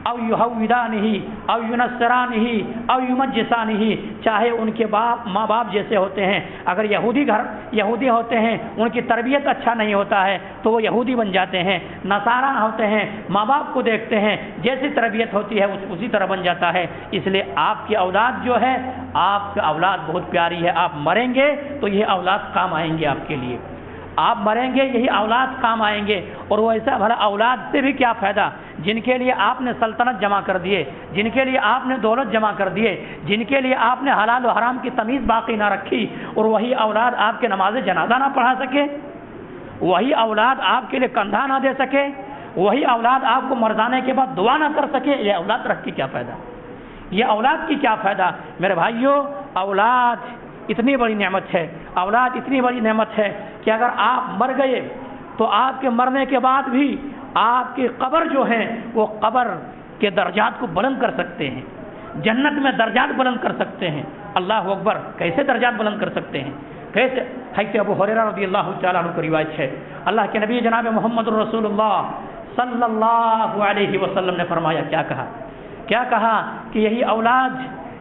او یہودانہ او ینصرانہ او یمجسانہ، چاہے ان کے ماں باپ جیسے ہوتے ہیں، اگر یہودی ہوتے ہیں، ان کی تربیت اچھا نہیں ہوتا ہے تو وہ یہودی بن جاتے ہیں، نصارہ ہوتے ہیں، ماں باپ کو دیکھتے ہیں جیسی تربیت ہوتی ہے اسی طرح بن جاتا ہے۔ اس لیے آپ کی اولاد جو ہے، آپ کی اولاد بہت پیاری ہے، آپ مریں گے تو یہ اولاد کام آئیں گے آپ کے لیے، آپ مریں گے یہی اولاد کام آئیں گے۔ اور وہ ایسا بھلا اولاد سے بھی کیا فائدہ جن کے لیے آپ نے سلطنت جمع کر دیے، جن کے لیے آپ نے دولت جمع کر دیے، جن کے لیے آپ نے حلال و حرام کی تمیز باقی نہ رکھی، اور وہی اولاد آپ کے نماز جنازہ نہ پڑھا سکے، وہی اولاد آپ کے لیے کندھا نہ دے سکے، وہی اولاد آپ کو مر جانے کے بعد دعا نہ کر سکے، یہ اولاد رکھ کے کیا فائدہ، یہ اولاد کی کیا فائدہ؟ میرے بھائیوں، اولاد اتنی بڑی نعمت ہے، اولاد اتنی بڑی نعمت ہے کہ اگر آپ مر گئے تو آپ کے مرنے کے بعد بھی آپ کی قبر جو ہے وہ قبر کے درجات کو بلند کر سکتے ہیں، جنت میں درجات بلند کر سکتے ہیں۔ اللہ اکبر، کیسے درجات بلند کر سکتے ہیں؟ کیسے؟ حضرت ابو ہریرہ رضی اللہ تعالیٰ عنہ کی روایت ہے، اللہ کے نبی جناب محمد رسول اللہ صلی اللہ علیہ وسلم نے فرمایا، کیا کہا کہ یہی اولاد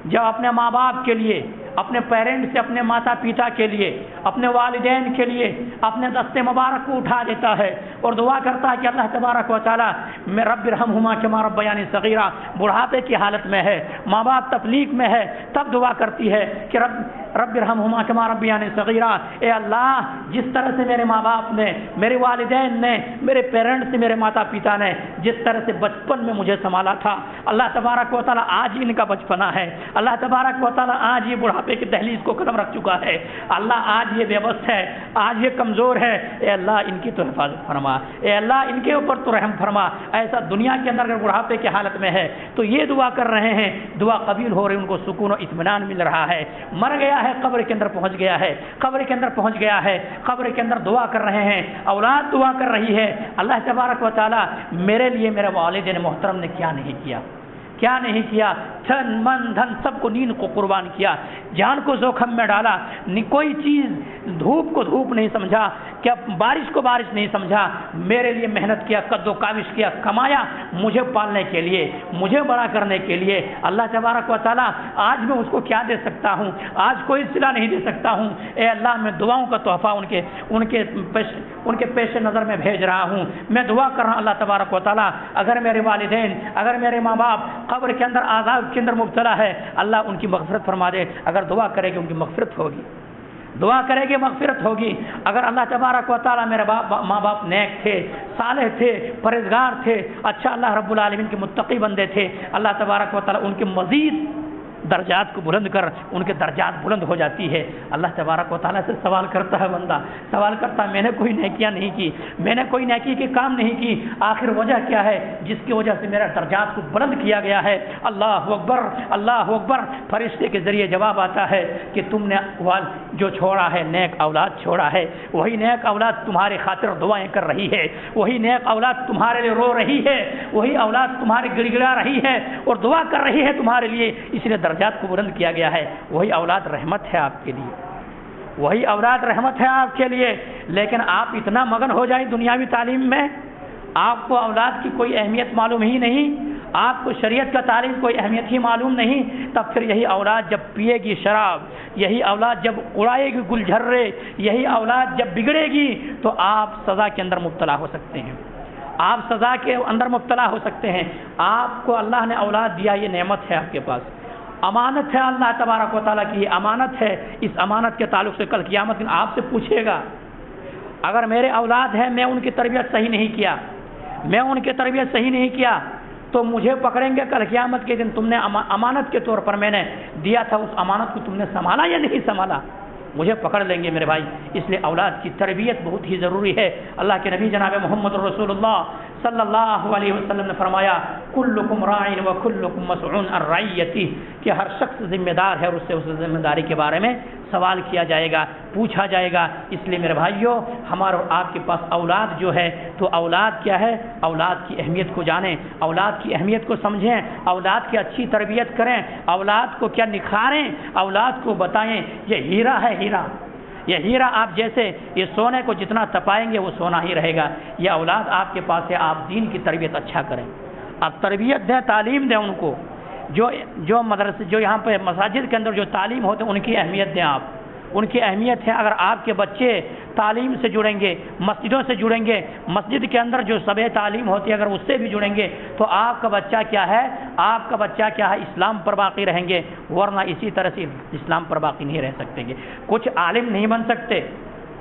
جب اپنے ماں باپ کے لیے، اپنے پیرنٹس سے، اپنے ماتا پیتا کے لیے، اپنے والدین کے لیے اپنے دست مبارک کو اٹھا دیتا ہے اور دعا کرتا ہے کہ اللہ تبارک و تعالیٰ میں رب ارحمہما کما ربیانی صغیرہ، بڑھاپے کی حالت میں ہے، ماں باپ تکلیف میں ہے، تب دعا کرتی ہے کہ رب ارحمہما کما ربیانی صغیرہ، اے اللہ جس طرح سے میرے ماں باپ نے، میرے والدین نے، میرے پیرنٹس، میرے ماتا پیتا نے جس طرح سے بچپن میں مجھے سنبھالا تھا، اللہ تبارک و تعالیٰ آج ان کا بچپنا ہے، اللہ تبارک و تعالیٰ آج یہ بڑھاپے کی دہلیز کو قدم رکھ چکا ہے، اللہ آج یہ بے بس ہے، آج یہ کمزور ہے، اے اللہ ان کی تو حفاظت فرما، اے اللہ ان کے اوپر تو رحم فرما۔ ایسا دنیا کے اندر اگر بڑھاپے کی حالت میں ہے تو یہ دعا کر رہے ہیں، دعا قبول ہو رہی، ان کو سکون و اطمینان مل رہا ہے، مر گیا ہے قبر کے اندر پہنچ گیا ہے، قبر کے اندر پہنچ گیا ہے، قبر کے اندر دعا کر رہے ہیں، اولاد دعا کر رہی ہے، اللہ تبارک و تعالیٰ میرے لیے میرے والدین محترم نے کیا نہیں کیا، کیا نہیں کیا، تن من دھن سب کو نیند کو قربان کیا، جان کو زوخم میں ڈالا، کوئی چیز دھوپ کو دھوپ نہیں سمجھا، کیا بارش کو بارش نہیں سمجھا، میرے لیے محنت کیا، قد و کاوش کیا، کمایا مجھے پالنے کے لیے، مجھے بڑا کرنے کے لیے۔ اللہ تبارک و تعالیٰ آج میں اس کو کیا دے سکتا ہوں؟ آج کوئی صلہ نہیں دے سکتا ہوں۔ اے اللہ، میں دعاؤں کا تحفہ ان کے پیش نظر میں بھیج رہا ہوں۔ میں دعا کر رہا ہوں اللہ تبارک و تعالیٰ، اگر میرے والدین، اگر میرے ماں باپ قبر کے اندر عذاب کے اندر مبتلا ہے، اللہ ان کی مغفرت فرما دے۔ اگر دعا کرے گی ان کی مغفرت ہوگی، دعا کرے گی مغفرت ہوگی۔ اگر اللہ تبارک و تعالیٰ میرے ماں باپ نیک تھے، صالح تھے، پرہیزگار تھے، اچھا اللہ رب العالمین کے متقی بندے تھے، اللہ تبارک و تعالیٰ ان کے مزید درجات کو بلند کر ان کے درجات بلند ہو جاتی ہے۔ اللہ تبارک و تعالیٰ سے سوال کرتا ہے بندہ، سوال کرتا ہے میں نے کوئی نیکیاں نہیں کی، میں نے کوئی نیکی کے کام نہیں کی، آخر وجہ کیا ہے جس کی وجہ سے میرا درجات کو بلند کیا گیا ہے؟ اللہ اکبر، اللہ اکبر۔ فرشتے کے ذریعے جواب آتا ہے کہ تم نے جو چھوڑا ہے نیک اولاد چھوڑا ہے، وہی نیک اولاد تمہارے خاطر دعائیں کر رہی ہے، وہی نیک اولاد تمہارے لیے رو رہی ہے، وہی اولاد تمہارے گڑ گڑا رہی ہے اور دعا کر رہی ہے تمہارے لیے، اس لیے درجات کو بلند کیا گیا ہے۔ وہی اولاد رحمت ہے آپ کے لیے، وہی اولاد رحمت ہے آپ کے لیے۔ لیکن آپ اتنا مگن ہو جائیں دنیاوی تعلیم میں، آپ کو اولاد کی کوئی اہمیت معلوم ہی نہیں، آپ کو شریعت کا تعلیم کوئی اہمیت ہی معلوم نہیں، تب پھر یہی اولاد جب پیے گی شراب، یہی اولاد جب اڑائے گی گل جھرے، یہی اولاد جب بگڑے گی تو آپ سزا کے اندر مبتلا ہو سکتے ہیں، آپ سزا کے اندر مبتلا ہو سکتے ہیں۔ آپ کو اللہ نے اولاد دیا، یہ نعمت ہے آپ کے پاس، امانت ہے اللہ تبارک و تعالیٰ کی، یہ امانت ہے۔ اس امانت کے تعلق سے کل قیامت دن آپ سے پوچھے گا، اگر میرے اولاد ہیں میں ان کی تربیت صحیح نہیں کیا، میں ان کی تربیت صحیح نہیں کیا تو مجھے پکڑیں گے کل قیامت کے دن، تم نے امانت کے طور پر میں نے دیا تھا، اس امانت کو تم نے سنبھالا یا نہیں سنبھالا، مجھے پکڑ لیں گے میرے بھائی۔ اس لیے اولاد کی تربیت بہت ہی ضروری ہے۔ اللہ کے نبی جناب محمد رسول اللہ صلی اللہ علیہ وسلم نے فرمایا کلکم راعٍ وکلکم مسئول عن رعیتہ، کہ ہر شخص ذمہ دار ہے اور اس سے اس ذمہ داری کے بارے میں سوال کیا جائے گا، پوچھا جائے گا۔ اس لیے میرے بھائیوں، ہمارے اور آپ کے پاس اولاد جو ہے تو اولاد کیا ہے، اولاد کی اہمیت کو جانیں، اولاد کی اہمیت کو سمجھیں، اولاد کی اچھی تربیت کریں، اولاد کو کیا نکھاریں، اولاد کو بتائیں یہ ہیرا ہے، ہیرا، یہ ہیرا آپ جیسے یہ سونے کو جتنا تپائیں گے وہ سونا ہی رہے گا۔ یہ اولاد آپ کے پاس ہے، آپ دین کی تربیت اچھا کریں، آپ تربیت دیں، تعلیم دیں ان کو، جو مدرسے، جو یہاں پہ مساجد کے اندر جو تعلیم ہوتے ہیں ان کی اہمیت دیں آپ، ان کی اہمیت ہے۔ اگر آپ کے بچے تعلیم سے جڑیں گے، مسجدوں سے جڑیں گے، مسجد کے اندر جو شعبہ تعلیم ہوتی ہے اگر اس سے بھی جڑیں گے تو آپ کا بچہ کیا ہے، آپ کا بچہ کیا ہے، اسلام پر باقی رہیں گے، ورنہ اسی طرح سے اسلام پر باقی نہیں رہ سکتے گے۔ کچھ عالم نہیں بن سکتے،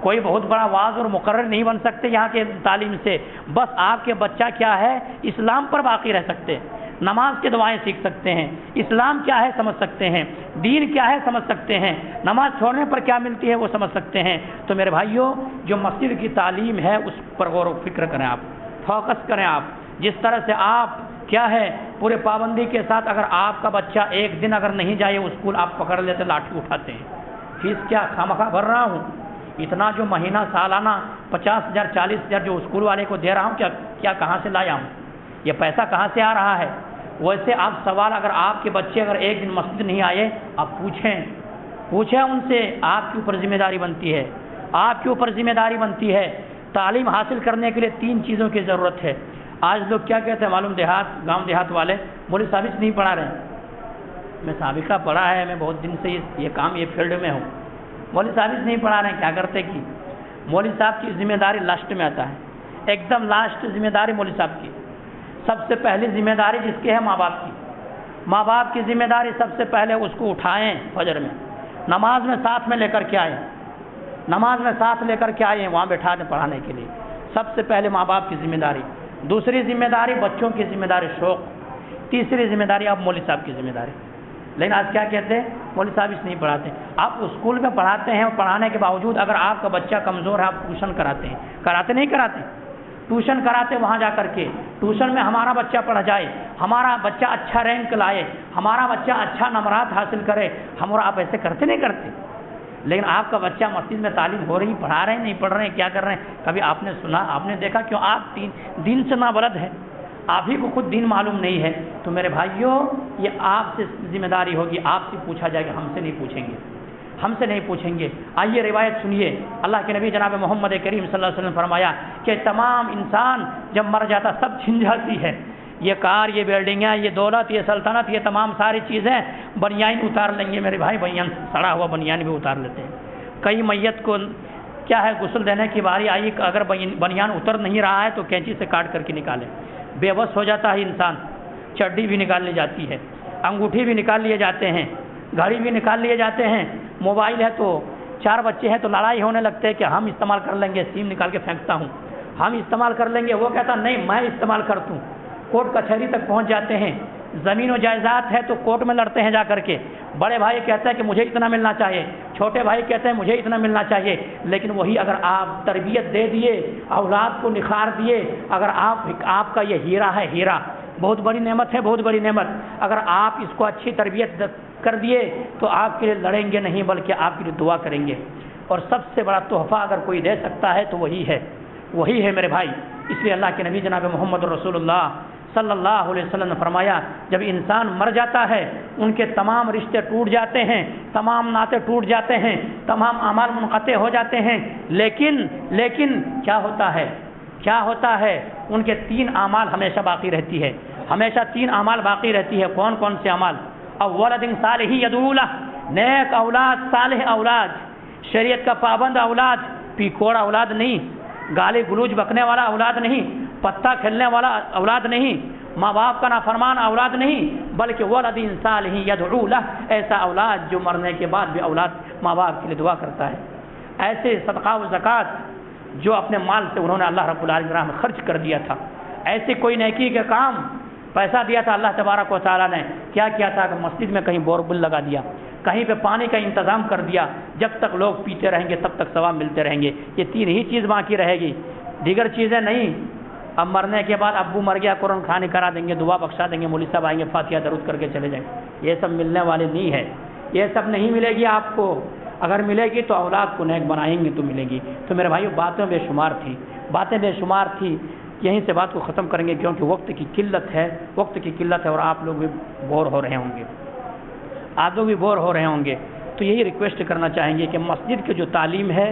کوئی بہت بڑا واعظ اور مقرر نہیں بن سکتے یہاں کے تعلیم سے، بس آپ کے بچہ کیا ہے، اسلام پر باقی رہ سکتے، نماز کے دعائیں سیکھ سکتے ہیں، اسلام کیا ہے سمجھ سکتے ہیں، دین کیا ہے سمجھ سکتے ہیں، نماز چھوڑنے پر کیا ملتی ہے وہ سمجھ سکتے ہیں۔ تو میرے بھائیوں، جو مسجد کی تعلیم ہے اس پر غور و فکر کریں، آپ فوکس کریں، آپ جس طرح سے آپ کیا ہے پورے پابندی کے ساتھ، اگر آپ کا بچہ ایک دن اگر نہیں جائے اسکول، آپ پکڑ لیتے، لاٹھی اٹھاتے ہیں، فیس کیا خامخواہ بھر رہا ہوں، اتنا جو مہینہ سالانہ 50,000 40,000 جو اسکول والے کو دے رہا ہوں، کیا کہاں سے لایا ہوں، یہ پیسہ کہاں سے آ رہا ہے؟ ویسے آپ سوال، اگر آپ کے بچے اگر ایک دن مسجد نہیں آئے، آپ پوچھیں ان سے، آپ کے اوپر ذمہ داری بنتی ہے، آپ کے اوپر ذمہ داری بنتی ہے۔ تعلیم حاصل کرنے کے لیے 3 چیزوں کی ضرورت ہے۔ آج لوگ کیا کہتے ہیں معلوم، گاؤں دیہات والے، مولوی صاحب نہیں پڑھا رہے ہیں، میں سابقہ پڑھا ہے، میں بہت دن سے یہ کام یہ فیلڈ میں ہوں، مولوی صاحب نہیں پڑھا رہے ہیں، کیا کرتے کہ مولوی صاحب کی ذمہ داری لاسٹ میں آتا ہے، ایک دم لاسٹ ذمہ داری مولوی صاحب کی۔ سب سے پہلی ذمہ داری جس کی ہے ماں باپ کی، ماں باپ کی ذمہ داری سب سے پہلے اس کو اٹھائیں، فجر میں نماز میں ساتھ میں لے کر کے آئیں، نماز میں ساتھ لے کر کے آئیں، وہاں بٹھا دیں پڑھانے کے لیے، سب سے پہلے ماں باپ کی ذمہ داری۔ دوسری ذمہ داری بچوں کی ذمہ داری شوق، تیسری ذمہ داری اب مولوی صاحب کی ذمہ داری۔ لیکن آج کیا کہتے ہیں، مولوی صاحب اس نہیں پڑھاتے، آپ اسکول میں پڑھاتے ہیں، پڑھانے کے باوجود اگر آپ کا بچہ کمزور ہے آپ ٹیوشن کراتے ہیں، کراتے نہیں کراتے، ٹیوشن کراتے وہاں جا کر کے، ٹیوشن میں ہمارا بچہ پڑھ جائے، ہمارا بچہ اچھا رینک لائے، ہمارا بچہ اچھا نمرات حاصل کرے، ہم اور آپ ایسے کرتے نہیں کرتے؟ لیکن آپ کا بچہ مسجد میں تعلیم ہو رہی، پڑھا رہے ہیں نہیں پڑھ رہے ہیں، کیا کر رہے ہیں، کبھی آپ نے سنا، آپ نے دیکھا؟ کیوں؟ آپ دین سے نابلد ہیں، آپ ہی کو خود دین معلوم نہیں ہے۔ تو میرے بھائیوں، یہ آپ سے ذمہ داری ہوگی، آپ سے پوچھا جائے گا، ہم سے نہیں پوچھیں گے۔ ہم سے نہیں پوچھیں گے۔ آئیے روایت سنیے، اللہ کے نبی جناب محمد کریم صلی اللہ علیہ وسلم نے فرمایا کہ تمام انسان جب مر جاتا سب چھن جاتی ہے، یہ کار، یہ بلڈنگیں، یہ دولت، یہ سلطنت، یہ تمام ساری چیزیں، بنیان اتار لیں گے میرے بھائی، بنیان سڑا ہوا بنیان بھی اتار لیتے ہیں۔ کئی میت کو کیا ہے غسل دینے کی باری آئی، اگر بنیان اتر نہیں رہا ہے تو کینچی سے کاٹ کر کے نکالے، بے بس ہو جاتا ہے انسان، چڈی بھی نکال لی جاتی ہے، انگوٹھی بھی نکال لیے جاتے ہیں، گھڑی بھی نکال لیے جاتے ہیں، موبائل ہے تو 4 بچے ہیں تو لڑائی ہونے لگتے ہیں کہ ہم استعمال کر لیں گے، سیم نکال کے پھینکتا ہوں، ہم استعمال کر لیں گے، وہ کہتا نہیں میں استعمال کرتا ہوں۔ کورٹ کچہری تک پہنچ جاتے ہیں، زمین و جائیداد ہے تو کورٹ میں لڑتے ہیں جا کر کے، بڑے بھائی کہتے ہیں کہ مجھے اتنا ملنا چاہیے، چھوٹے بھائی کہتے ہیں مجھے اتنا ملنا چاہیے۔ لیکن وہی اگر آپ تربیت دے دیے، اولاد کو نکھار دیے، اگر آپ کا یہ ہیرا ہے، ہیرا بہت بڑی نعمت ہے، بہت بڑی نعمت، اگر آپ اس کو اچھی تربیت کر دیے تو آپ کے لیے لڑیں گے نہیں بلکہ آپ کے لیے دعا کریں گے۔ اور سب سے بڑا تحفہ اگر کوئی دے سکتا ہے تو وہی ہے میرے بھائی۔ اس لیے اللہ کے نبی جناب محمد رسول اللہ صلی اللہ علیہ وسلم نے فرمایا جب انسان مر جاتا ہے ان کے تمام رشتے ٹوٹ جاتے ہیں، تمام ناطے ٹوٹ جاتے ہیں، تمام اعمال منقطع ہو جاتے ہیں، لیکن کیا ہوتا ہے ان کے 3 اعمال ہمیشہ باقی رہتی ہے، ہمیشہ 3 اعمال باقی رہتی ہے۔ کون سے اعمال؟ اولاد صالح یدعو لہ، نیک اولاد، صالح اولاد، شریعت کا پابند اولاد، پیکوڑ اولاد نہیں، گالی گلوچ بکنے والا اولاد نہیں، پتہ کھیلنے والا اولاد نہیں، ماں باپ کا نافرمان اولاد نہیں، بلکہ ولد صالح یدعو لہ، ایسا اولاد جو مرنے کے بعد بھی اولاد ماں باپ کے لیے دعا کرتا ہے۔ ایسے صدقہ و زکوٰۃ جو اپنے مال سے انہوں نے اللہ رب العالمین راہ میں خرچ کر دیا تھا، ایسے کوئی نیکی کے کام، پیسہ دیا تھا اللہ تبارک و تعالیٰ نے، کیا کیا تھا کہ مسجد میں کہیں بور بل لگا دیا، کہیں پہ پانی کا انتظام کر دیا، جب تک لوگ پیتے رہیں گے تب تک ثواب ملتے رہیں گے۔ یہ 3 ہی چیز باقی رہے گی، دیگر چیزیں نہیں۔ اب مرنے کے بعد ابو مر گیا قرآن خوانی کرا دیں گے، دعا بخشا دیں گے، مولوی صاحب آئیں گے فاتحہ درود کر کے چلے جائیں گے، یہ سب ملنے والے نہیں ہے، یہ سب نہیں ملے گی آپ کو۔ اگر ملے گی تو اولاد کو نیک بنائیں گے تو ملے گی۔ تو میرے بھائیو باتیں بے شمار تھی، یہیں سے بات کو ختم کریں گے کیونکہ وقت کی قلت ہے اور آپ لوگ بھی بور ہو رہے ہوں گے، تو یہی ریکویسٹ کرنا چاہیں گے کہ مسجد کی جو تعلیم ہے،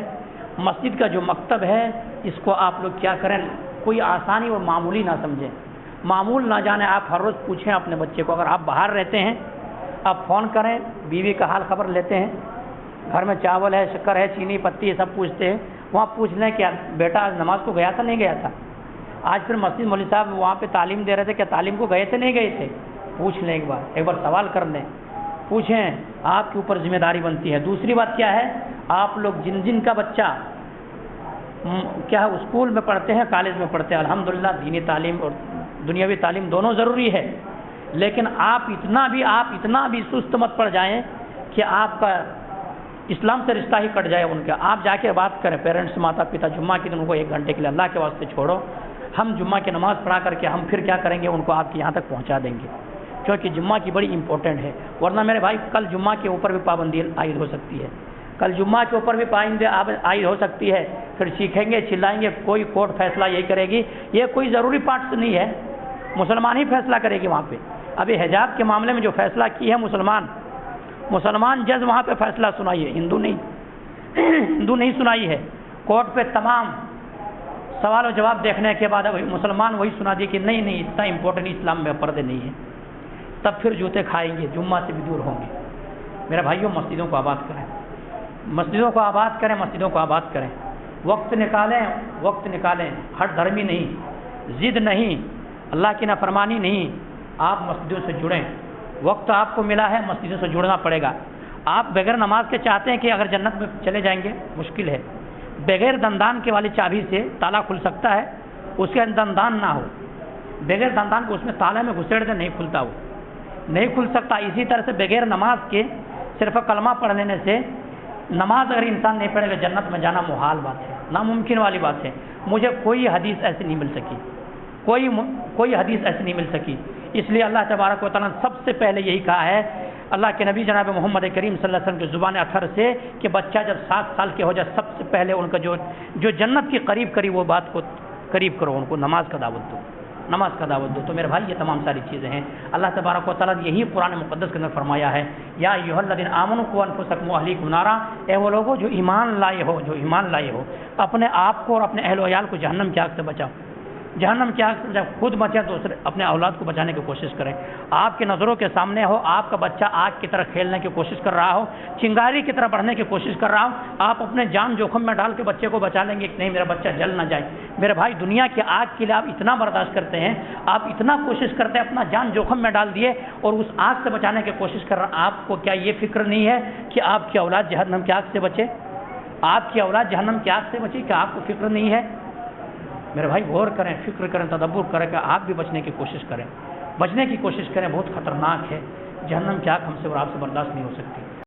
مسجد کا جو مکتب ہے، اس کو آپ لوگ کیا کریں، کوئی آسانی اور معمولی نہ سمجھیں، معمول نہ جانیں۔ آپ ہر روز پوچھیں اپنے بچے کو، اگر آپ باہر رہتے ہیں آپ فون کریں، بیوی کا حال خبر لیتے ہیں، گھر میں چاول ہے، شکر ہے، چینی پتی، یہ سب پوچھتے ہیں، وہاں پوچھ لیں کہ بیٹا آج نماز کو گیا تھا نہیں گیا تھا، آج پھر مسجد مولوی صاحب وہاں پہ تعلیم دے رہے تھے، کیا تعلیم کو گئے تھے نہیں گئے تھے، پوچھ لیں، ایک بار سوال کر لیں، پوچھیں، آپ کے اوپر ذمہ داری بنتی ہے۔ دوسری بات کیا ہے، آپ لوگ جن کا بچہ کیا ہے اسکول میں پڑھتے ہیں، کالج میں پڑھتے ہیں، الحمدللہ دینی تعلیم اور دنیاوی تعلیم دونوں ضروری ہے، لیکن آپ اتنا بھی سست مت پڑ جائیں کہ آپ کا اسلام سے رشتہ ہی کٹ جائے ان کا۔ آپ جا کے بات کریں، پیرنٹس، ماتا پتا، جمعہ کے دن ان کو 1 گھنٹے کے لیے اللہ کے واسطے چھوڑو، ہم جمعہ کی نماز پڑھا کر کے ہم پھر کیا کریں گے، ان کو آپ کے یہاں تک پہنچا دیں گے، کیونکہ جمعہ کی بڑی امپورٹنٹ ہے۔ ورنہ میرے بھائی کل جمعہ کے اوپر بھی پابندی عائد ہو سکتی ہے، کل جمعہ کے اوپر بھی پابندی عائد ہو سکتی ہے، پھر سیکھیں گے، چلائیں گے، کوئی کورٹ فیصلہ یہی کرے گی، یہ کوئی ضروری پارٹس نہیں ہے، مسلمان ہی فیصلہ کرے گی وہاں پہ۔ ابھی حجاب کے معاملے میں جو فیصلہ کی ہے مسلمان جج وہاں پہ فیصلہ سنائی ہے، ہندو نہیں سنائی ہے۔ کورٹ پہ تمام سوال و جواب دیکھنے کے بعد مسلمان وہی سنا دی کہ نہیں اتنا امپورٹنٹ اسلام میں پردے نہیں ہے، تب پھر جوتے کھائیں گے، جمعہ سے بھی دور ہوں گے۔ میرے بھائیوں مسجدوں کو آباد کریں، مسجدوں کو آباد کریں، وقت نکالیں، ہٹ دھرمی نہیں، ضد نہیں، اللہ کی نافرمانی نہیں، آپ مسجدوں سے جڑیں، وقت آپ کو ملا ہے، مسجدوں سے جڑنا پڑے گا۔ آپ بغیر نماز کے چاہتے ہیں کہ اگر جنت میں چلے جائیں گے، مشکل ہے۔ بغیر دندان کے والی چابی سے تالا کھل سکتا ہے، اس کے دندان نہ ہو، بغیر دندان کو اس میں تالے میں گھسیڑ دے نہیں کھلتا، وہ نہیں کھل سکتا۔ اسی طرح سے بغیر نماز کے صرف کلمہ پڑھ لینے سے، نماز اگر انسان نہیں پڑھے گا جنت میں جانا محال بات ہے، ناممکن والی بات ہے۔ مجھے کوئی حدیث ایسی نہیں مل سکی، کوئی حدیث ایسی نہیں مل سکی۔ اس لیے اللہ تبارک و تعالیٰ نے سب سے پہلے یہی کہا ہے اللہ کے نبی جناب محمد کریم صلی اللہ علیہ وسلم کی زبان اطہر سے کہ بچہ جب 7 سال کے ہو جائے سب سے پہلے ان کا جو جنت کی قریب وہ بات کو قریب کرو، ان کو نماز کا دعوت دو۔ نماز کا دعوت دو۔ تو میرے بھائی یہ تمام ساری چیزیں ہیں۔ اللہ تبارک و تعالیٰ نے یہی قرآن مقدس کے اندر فرمایا ہے، یا ایھا الذین آمنوا قوا انفسکم واہلیکم نارا، اے وہ لوگوں جو ایمان لائے ہو، اپنے آپ کو اور اپنے اہل و عیال کو جہنم کی آگ سے بچاؤ۔ جہنم کی آگ سے جب خود بچیں تو اپنے اولاد کو بچانے کی کوشش کریں۔ آپ کی نظروں کے سامنے ہو آپ کا بچہ آگ کی طرح کھیلنے کی کوشش کر رہا ہو، چنگاری کی طرح بڑھنے کی کوشش کر رہا ہو، آپ اپنے جان جوخم میں ڈال کے بچے کو بچا لیں گے کہ نہیں میرا بچہ جل نہ جائے۔ میرے بھائی دنیا کی آگ کے لیے آپ اتنا برداشت کرتے ہیں، آپ اتنا کوشش کرتے ہیں، اپنا جان جوخم میں ڈال دیے اور اس آگ سے بچانے کی کوشش کر رہا۔ آپ کو کیا یہ فکر نہیں ہے کہ آپ کی اولاد جہنم کی آگ سے بچے؟ آپ کی اولاد جہنم کی آگ سے بچے، کیا آپ کو فکر نہیں ہے؟ میرے بھائی غور کریں، فکر کریں، تدبر کریں کہ آپ بھی بچنے کی کوشش کریں، بچنے کی کوشش کریں۔ بہت خطرناک ہے، جہنم کی آگ ہم سے اور آپ سے برداشت نہیں ہو سکتی۔